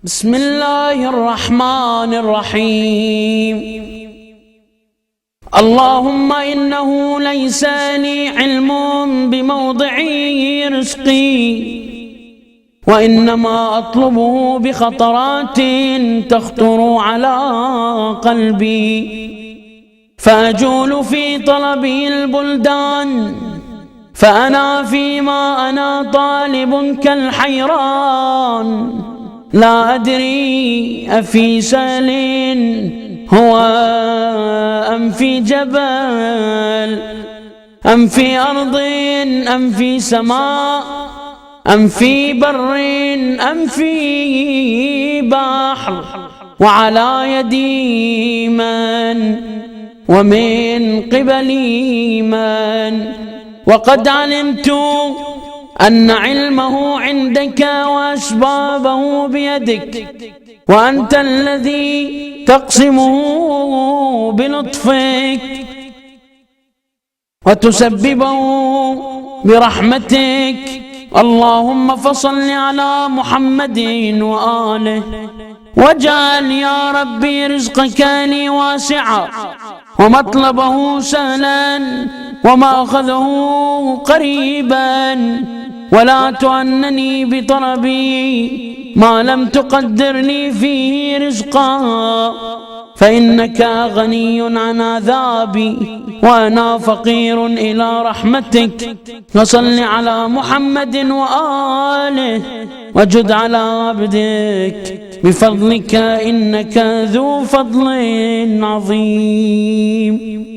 بسم الله الرحمن الرحيم. اللهم إنه ليس لي علم بموضع رزقي، وإنما أطلبه بخطرات تخطر على قلبي، فأجول في طلبه البلدان، فأنا فيما أنا طالب كالحيران، لا أدري أفي سهل هو أم في جبل، أم في أرض، أم في سماء، أم في بر، أم في بحر، وعلى يدي من، ومن قبلي من. وقد علمت أن علمه عندك وأسبابه بيدك، وأنت الذي تقسمه بلطفك وتسببه برحمتك. اللهم فصل على محمد وآله، واجعل يا ربي رزقك لي واسعا، ومطلبه سهلا، ومأخذه قريبا، ولا تؤنني بطلبي ما لم تقدر لي فيه رزقا، فإنك غني عن عذابي، وأنا فقير إلى رحمتك. وصل على محمد وآله، وجد على عبدك بفضلك، إنك ذو فضل عظيم.